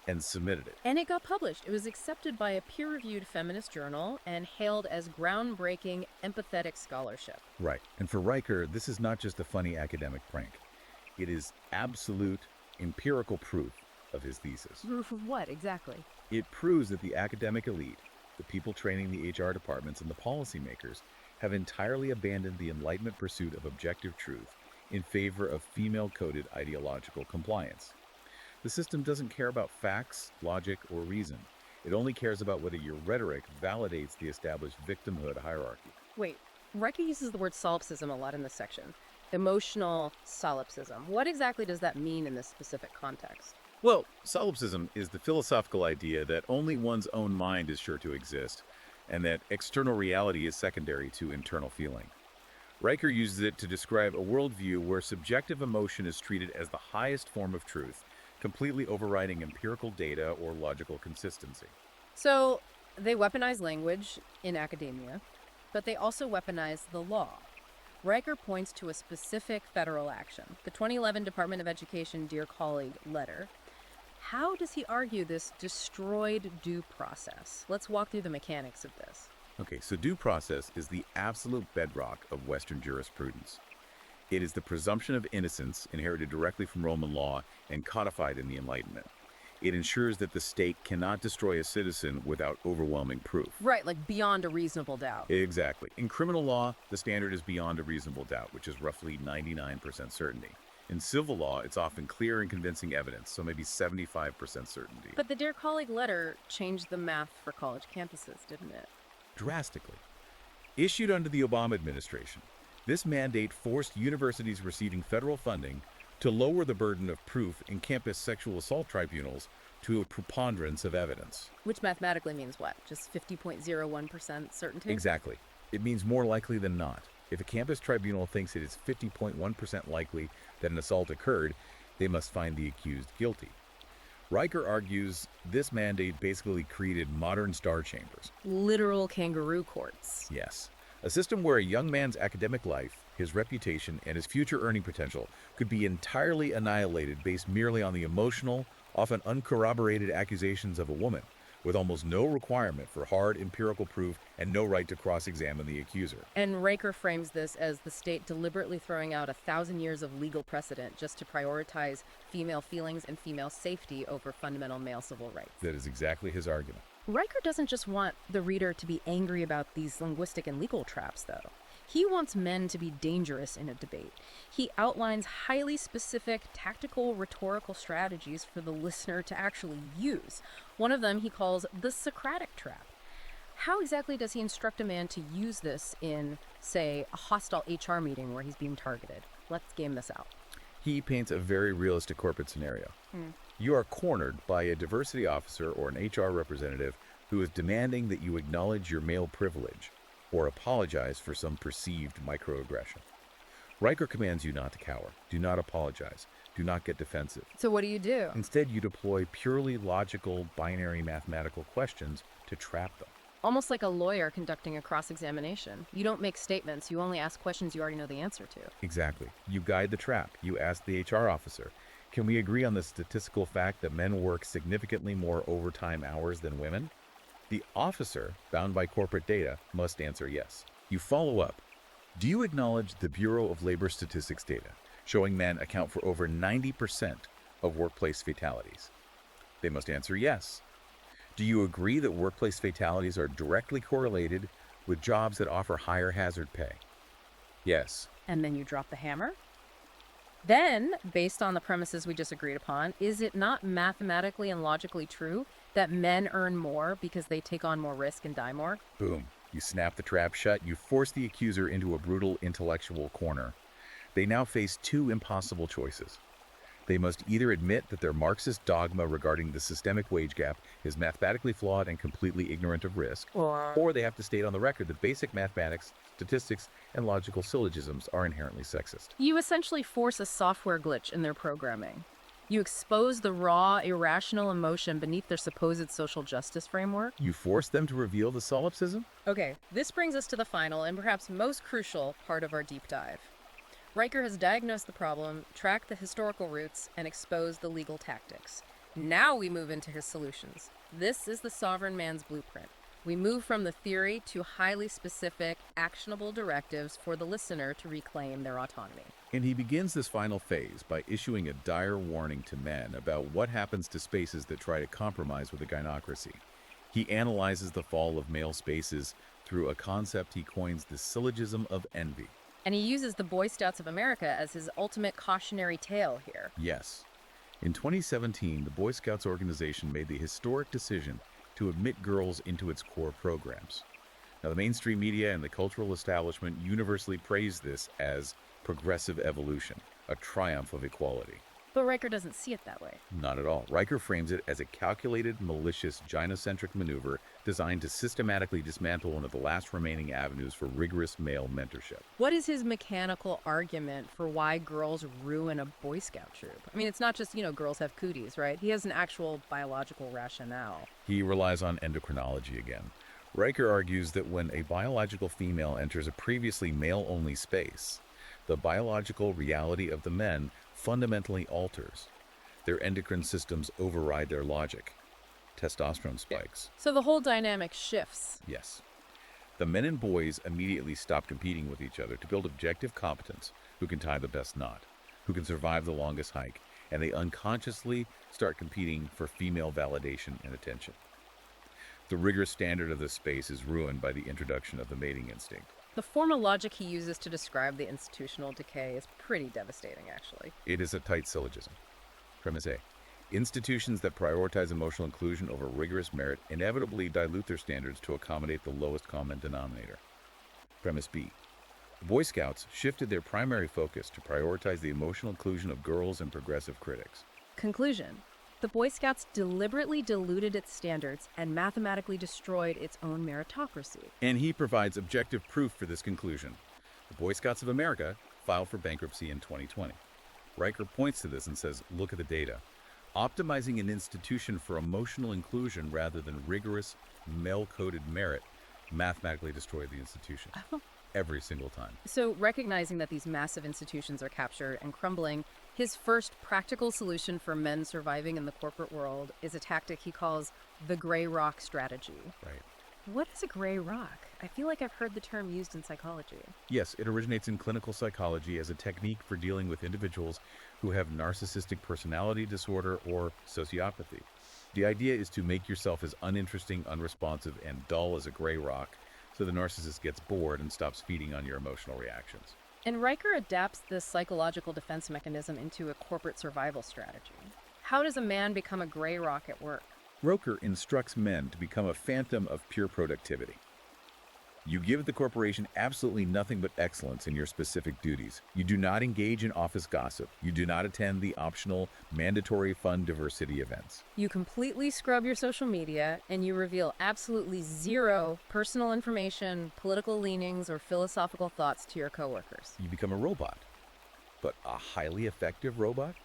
and submitted it. And it got published. It was accepted by a peer-reviewed feminist journal and hailed as groundbreaking, empathetic scholarship. Right. And for Riker, this is not just a funny academic prank. It is absolute empirical proof of his thesis. Proof of what, exactly? It proves that the academic elite, the people training the HR departments, and the policymakers have entirely abandoned the Enlightenment pursuit of objective truth in favor of female-coded ideological compliance. The system doesn't care about facts, logic, or reason. It only cares about whether your rhetoric validates the established victimhood hierarchy. Wait, Riker uses the word solipsism a lot in this section. Emotional solipsism. What exactly does that mean in this specific context? Well, solipsism is the philosophical idea that only one's own mind is sure to exist, and that external reality is secondary to internal feeling. Riker uses it to describe a worldview where subjective emotion is treated as the highest form of truth, completely overriding empirical data or logical consistency. So, they weaponize language in academia, but they also weaponize the law. Riker points to a specific federal action, the 2011 Department of Education Dear Colleague letter. How does he argue this destroyed due process? Let's walk through the mechanics of this. Okay, so due process is the absolute bedrock of Western jurisprudence. It is the presumption of innocence inherited directly from Roman law and codified in the Enlightenment. It ensures that the state cannot destroy a citizen without overwhelming proof. Right, like beyond a reasonable doubt. Exactly. In criminal law, the standard is beyond a reasonable doubt, which is roughly 99% certainty. In civil law, it's often clear and convincing evidence, so maybe 75% certainty. But the Dear Colleague letter changed the math for college campuses, didn't it? Drastically. Issued under the Obama administration, this mandate forced universities receiving federal funding to lower the burden of proof in campus sexual assault tribunals to a preponderance of evidence. Which mathematically means what? Just 50.01% certainty? Exactly. It means more likely than not. If a campus tribunal thinks it is 50.1% likely that an assault occurred, they must find the accused guilty. Riker argues this mandate basically created modern star chambers. Literal kangaroo courts. Yes. A system where a young man's academic life, his reputation, and his future earning potential could be entirely annihilated based merely on the emotional, often uncorroborated accusations of a woman, with almost no requirement for hard empirical proof and no right to cross-examine the accuser. And Riker frames this as the state deliberately throwing out 1,000 years of legal precedent just to prioritize female feelings and female safety over fundamental male civil rights. That is exactly his argument. Riker doesn't just want the reader to be angry about these linguistic and legal traps, though. He wants men to be dangerous in a debate. He outlines highly specific tactical rhetorical strategies for the listener to actually use. One of them he calls the Socratic trap. How exactly does he instruct a man to use this in, say, a hostile HR meeting where he's being targeted? Let's game this out. He paints a very realistic corporate scenario. You are cornered by a diversity officer or an HR representative who is demanding that you acknowledge your male privilege or apologize for some perceived microaggression. Riker commands you not to cower. Do not apologize. Do not get defensive. So what do you do? Instead, you deploy purely logical, binary mathematical questions to trap them. Almost like a lawyer conducting a cross-examination. You don't make statements, you only ask questions you already know the answer to. Exactly. You guide the trap. You ask the HR officer, can we agree on the statistical fact that men work significantly more overtime hours than women? The officer, bound by corporate data, must answer yes. You follow up. Do you acknowledge the Bureau of Labor Statistics data, showing men account for over 90% of workplace fatalities? They must answer yes. Do you agree that workplace fatalities are directly correlated with jobs that offer higher hazard pay? Yes. And then you drop the hammer? Then, based on the premises we just agreed upon, is it not mathematically and logically true that men earn more because they take on more risk and die more? Boom. You snap the trap shut. You force the accuser into a brutal intellectual corner. They now face two impossible choices. They must either admit that their Marxist dogma regarding the systemic wage gap is mathematically flawed and completely ignorant of risk, or they have to state on the record that basic mathematics, statistics, and logical syllogisms are inherently sexist. You essentially force a software glitch in their programming. You expose the raw, irrational emotion beneath their supposed social justice framework. You force them to reveal the solipsism? Okay, this brings us to the final and perhaps most crucial part of our deep dive. Riker has diagnosed the problem, tracked the historical roots, and exposed the legal tactics. Now we move into his solutions. This is the sovereign man's blueprint. We move from the theory to highly specific, actionable directives for the listener to reclaim their autonomy. And he begins this final phase by issuing a dire warning to men about what happens to spaces that try to compromise with the gynocracy. He analyzes the fall of male spaces through a concept he coins the syllogism of envy. And he uses the Boy Scouts of America as his ultimate cautionary tale here. Yes. In 2017, the Boy Scouts organization made the historic decision to admit girls into its core programs. Now, the mainstream media and the cultural establishment universally praise this as progressive evolution, a triumph of equality. But Riker doesn't see it that way. Not at all. Riker frames it as a calculated, malicious, gynocentric maneuver designed to systematically dismantle one of the last remaining avenues for rigorous male mentorship. What is his mechanical argument for why girls ruin a Boy Scout troop? I mean, it's not just, girls have cooties, right? He has an actual biological rationale. He relies on endocrinology again. Riker argues that when a biological female enters a previously male-only space, the biological reality of the men fundamentally alters. Their endocrine systems override their logic. Testosterone spikes. So the whole dynamic shifts. Yes. The men and boys immediately stop competing with each other to build objective competence, who can tie the best knot, who can survive the longest hike, and they unconsciously start competing for female validation and attention. The rigorous standard of this space is ruined by the introduction of the mating instinct. The formal logic he uses to describe the institutional decay is pretty devastating, actually. It is a tight syllogism. Premise A. Institutions that prioritize emotional inclusion over rigorous merit inevitably dilute their standards to accommodate the lowest common denominator. Premise B. The Boy Scouts shifted their primary focus to prioritize the emotional inclusion of girls and progressive critics. Conclusion. The Boy Scouts deliberately diluted its standards and mathematically destroyed its own meritocracy. And he provides objective proof for this conclusion. The Boy Scouts of America filed for bankruptcy in 2020. Riker points to this and says, look at the data. Optimizing an institution for emotional inclusion rather than rigorous, male-coded merit mathematically destroyed the institution. every single time. So, recognizing that these massive institutions are captured and crumbling, his first practical solution for men surviving in the corporate world is a tactic he calls the gray rock strategy. Right. What is a gray rock? I feel like I've heard the term used in psychology. Yes, it originates in clinical psychology as a technique for dealing with individuals who have narcissistic personality disorder or sociopathy. The idea is to make yourself as uninteresting, unresponsive, and dull as a gray rock so the narcissist gets bored and stops feeding on your emotional reactions. And Riker adapts this psychological defense mechanism into a corporate survival strategy. How does a man become a gray rock at work? Roker instructs men to become a phantom of pure productivity. You give the corporation absolutely nothing but excellence in your specific duties. You do not engage in office gossip. You do not attend the optional, mandatory fun diversity events. You completely scrub your social media and you reveal absolutely zero personal information, political leanings, or philosophical thoughts to your coworkers. You become a robot, but a highly effective robot.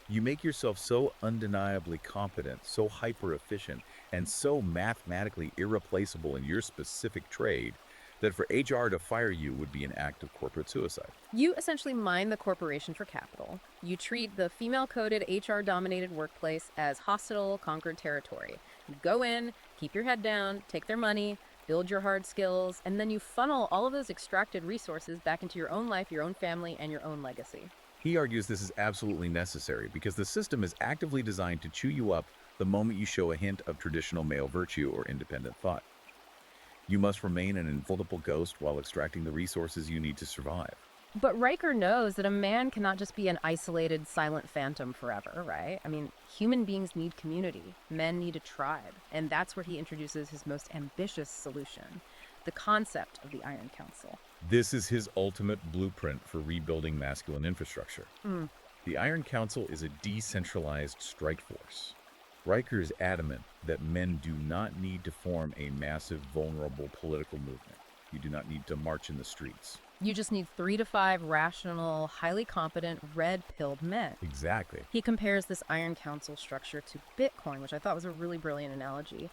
You make yourself so undeniably competent, so hyper-efficient, and so mathematically irreplaceable in your specific trade that for HR to fire you would be an act of corporate suicide. You essentially mine the corporation for capital. You treat the female-coded, HR-dominated workplace as hostile, conquered territory. You go in, keep your head down, take their money, build your hard skills, and then you funnel all of those extracted resources back into your own life, your own family, and your own legacy. He argues this is absolutely necessary because the system is actively designed to chew you up the moment you show a hint of traditional male virtue or independent thought. You must remain an invulnerable ghost while extracting the resources you need to survive. But Riker knows that a man cannot just be an isolated, silent phantom forever, right? I mean, human beings need community. Men need a tribe. And that's where he introduces his most ambitious solution, the concept of the Iron Council. This is his ultimate blueprint for rebuilding masculine infrastructure. The Iron Council is a decentralized strike force. Riker is adamant that men do not need to form a massive, vulnerable political movement. You do not need to march in the streets. You just need 3 to 5 rational, highly competent, red-pilled men. Exactly. He compares this Iron Council structure to Bitcoin, which I thought was a really brilliant analogy.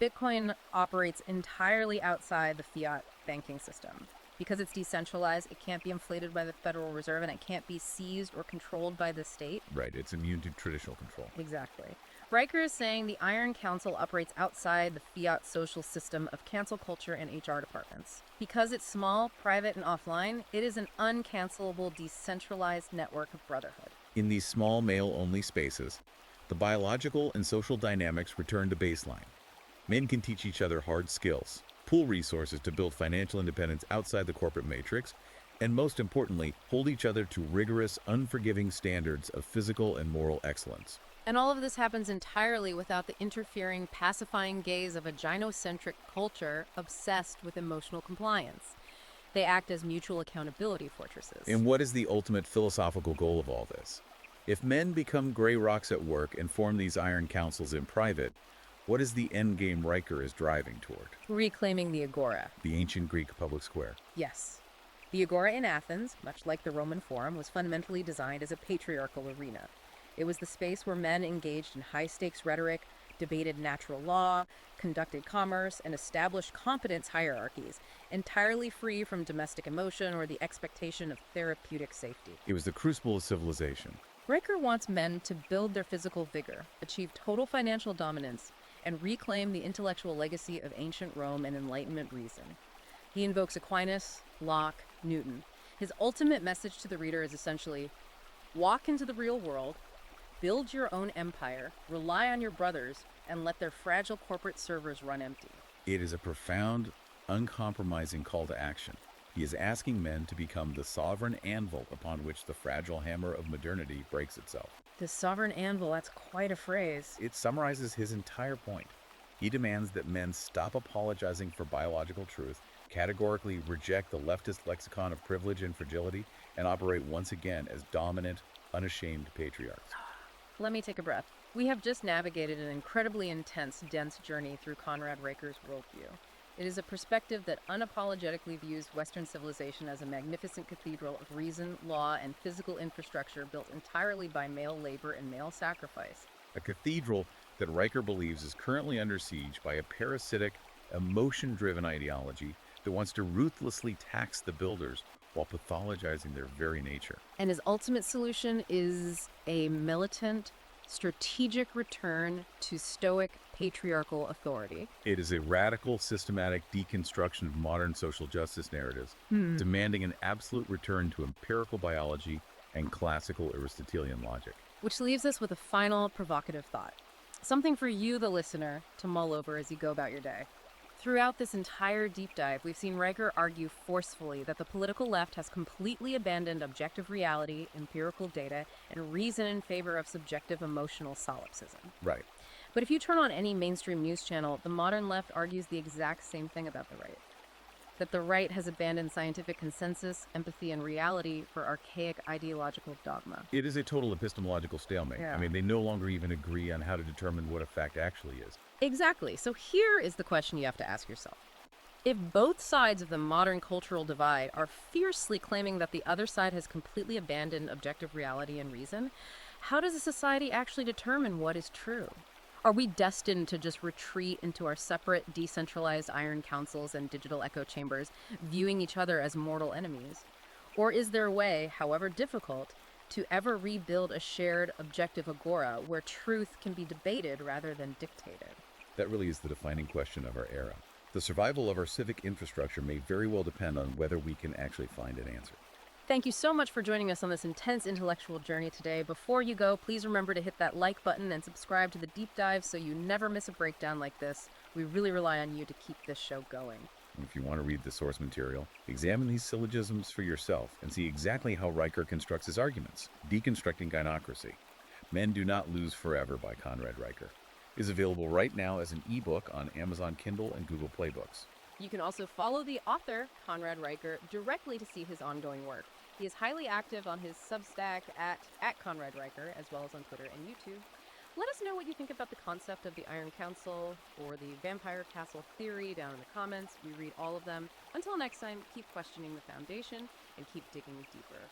Bitcoin operates entirely outside the fiat banking system. Because it's decentralized, it can't be inflated by the Federal Reserve, and it can't be seized or controlled by the state. Right, it's immune to traditional control. Exactly. Riker is saying the Iron Council operates outside the fiat social system of cancel culture and HR departments. Because it's small, private, and offline, it is an uncancelable, decentralized network of brotherhood. In these small male-only spaces, the biological and social dynamics return to baseline. Men can teach each other hard skills, pool resources to build financial independence outside the corporate matrix, and most importantly, hold each other to rigorous, unforgiving standards of physical and moral excellence. And all of this happens entirely without the interfering, pacifying gaze of a gynocentric culture obsessed with emotional compliance. They act as mutual accountability fortresses. And what is the ultimate philosophical goal of all this? If men become gray rocks at work and form these iron councils in private, what is the endgame Riker is driving toward? Reclaiming the agora. The ancient Greek public square. Yes. The agora in Athens, much like the Roman Forum, was fundamentally designed as a patriarchal arena. It was the space where men engaged in high-stakes rhetoric, debated natural law, conducted commerce, and established competence hierarchies, entirely free from domestic emotion or the expectation of therapeutic safety. It was the crucible of civilization. Riker wants men to build their physical vigor, achieve total financial dominance, and reclaim the intellectual legacy of ancient Rome and Enlightenment reason. He invokes Aquinas, Locke, Newton. His ultimate message to the reader is essentially, walk into the real world, build your own empire, rely on your brothers, and let their fragile corporate servers run empty. It is a profound, uncompromising call to action. He is asking men to become the sovereign anvil upon which the fragile hammer of modernity breaks itself. The sovereign anvil, that's quite a phrase. It summarizes his entire point. He demands that men stop apologizing for biological truth, categorically reject the leftist lexicon of privilege and fragility, and operate once again as dominant, unashamed patriarchs. Let me take a breath. We have just navigated an incredibly intense, dense journey through Conrad Riker's worldview. It is a perspective that unapologetically views Western civilization as a magnificent cathedral of reason, law, and physical infrastructure built entirely by male labor and male sacrifice. A cathedral that Riker believes is currently under siege by a parasitic, emotion-driven ideology that wants to ruthlessly tax the builders while pathologizing their very nature. And his ultimate solution is a militant, strategic return to Stoic patriarchal authority. It is a radical, systematic deconstruction of modern social justice narratives, demanding an absolute return to empirical biology and classical Aristotelian logic. Which leaves us with a final provocative thought. Something for you, the listener, to mull over as you go about your day. Throughout this entire deep dive, we've seen Riker argue forcefully that the political left has completely abandoned objective reality, empirical data, and reason in favor of subjective emotional solipsism. Right. But if you turn on any mainstream news channel, the modern left argues the exact same thing about the right. That the right has abandoned scientific consensus, empathy, and reality for archaic ideological dogma. It is a total epistemological stalemate. Yeah. I mean, they no longer even agree on how to determine what a fact actually is. Exactly. So here is the question you have to ask yourself. If both sides of the modern cultural divide are fiercely claiming that the other side has completely abandoned objective reality and reason, how does a society actually determine what is true? Are we destined to just retreat into our separate, decentralized iron councils and digital echo chambers, viewing each other as mortal enemies? Or is there a way, however difficult, to ever rebuild a shared, objective agora where truth can be debated rather than dictated? That really is the defining question of our era. The survival of our civic infrastructure may very well depend on whether we can actually find an answer. Thank you so much for joining us on this intense intellectual journey today. Before you go, please remember to hit that like button and subscribe to the deep dive so you never miss a breakdown like this. We really rely on you to keep this show going. If you want to read the source material, examine these syllogisms for yourself and see exactly how Riker constructs his arguments. Deconstructing Gynocracy. Men Do Not Lose Forever by Conrad Riker is available right now as an ebook on Amazon Kindle and Google Play Books. You can also follow the author, Conrad Riker, directly to see his ongoing work. He is highly active on his Substack at Conrad Riker, as well as on Twitter and YouTube. Let us know what you think about the concept of the Iron Council or the Vampire Castle theory down in the comments. We read all of them. Until next time, keep questioning the foundation and keep digging deeper.